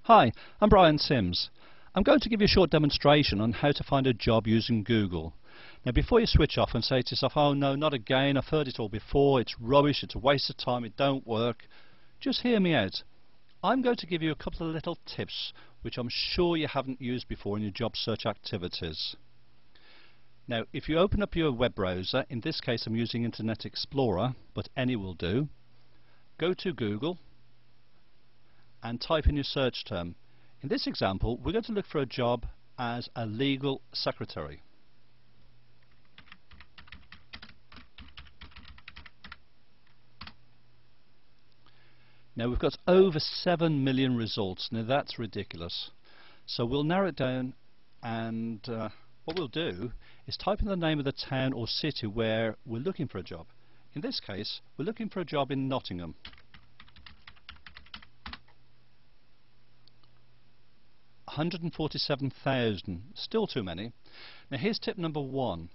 Hi, I'm Brian Sims. I'm going to give you a short demonstration on how to find a job using Google. Now before you switch off and say to yourself, oh no, not again, I've heard it all before, it's rubbish, it's a waste of time, it don't work, just hear me out. I'm going to give you a couple of little tips which I'm sure you haven't used before in your job search activities. Now if you open up your web browser, in this case I'm using Internet Explorer, but any will do, go to Google and type in your search term. In this example, we're going to look for a job as a legal secretary. Now we've got over 7 million results. Now that's ridiculous. So we'll narrow it down, and what we'll do is type in the name of the town or city where we're looking for a job. In this case, we're looking for a job in Nottingham. 147,000, still too many. Now here's tip number 1.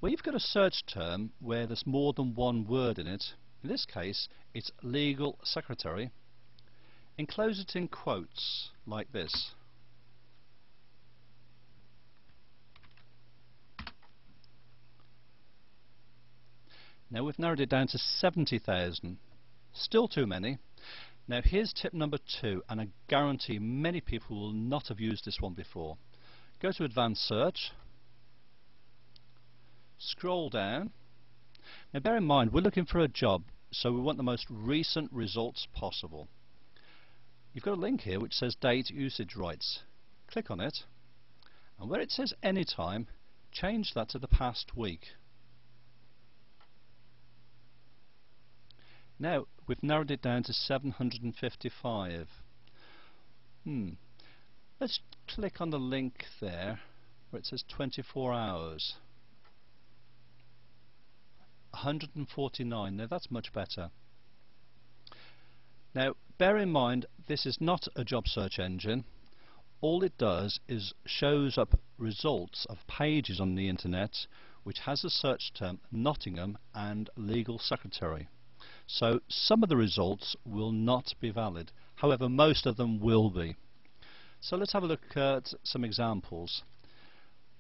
Where you've got a search term where there's more than one word in it, in this case it's legal secretary, enclose it in quotes like this. Now we've narrowed it down to 70,000, still too many. Now here's tip number 2, and I guarantee many people will not have used this one before. Go to Advanced Search, scroll down. Now bear in mind we're looking for a job, so we want the most recent results possible. You've got a link here which says Date Usage Rights. Click on it, and where it says Anytime, change that to the past week. Now we've narrowed it down to 755. Let's click on the link there where it says 24 hours. 149. Now that's much better. Now bear in mind this is not a job search engine. All it does is shows up results of pages on the internet which has a search term Nottingham and legal secretary. So some of the results will not be valid, however most of them will be. So let's have a look at some examples.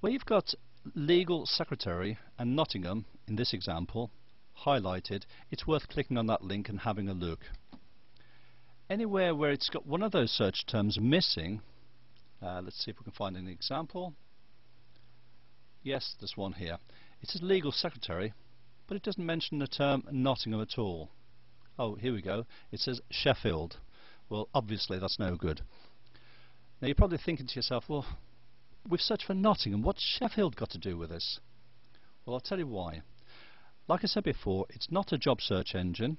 Where you've got legal secretary and Nottingham in this example highlighted, it's worth clicking on that link and having a look. Anywhere where it's got one of those search terms missing, let's see if we can find an example. Yes, there's one here. It says legal secretary, but it doesn't mention the term Nottingham at all. Oh, here we go. It says Sheffield. Well, obviously that's no good. Now you're probably thinking to yourself, well, we've searched for Nottingham. What's Sheffield got to do with this? Well, I'll tell you why. Like I said before, it's not a job search engine.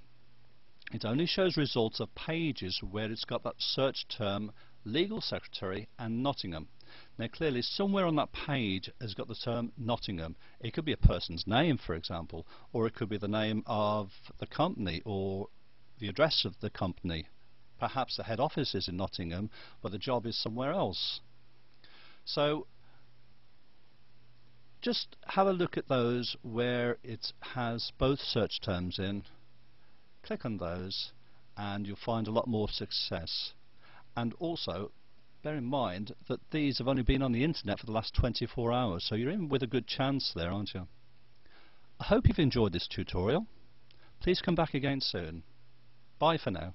It only shows results of pages where it's got that search term legal secretary and Nottingham. Now clearly somewhere on that page has got the term Nottingham. It could be a person's name, for example, or it could be the name of the company or the address of the company. Perhaps the head office is in Nottingham but the job is somewhere else. So just have a look at those where it has both search terms in. Click on those and you'll find a lot more success. And also bear in mind that these have only been on the internet for the last 24 hours, so you're in with a good chance there, aren't you? I hope you've enjoyed this tutorial. Please come back again soon. Bye for now.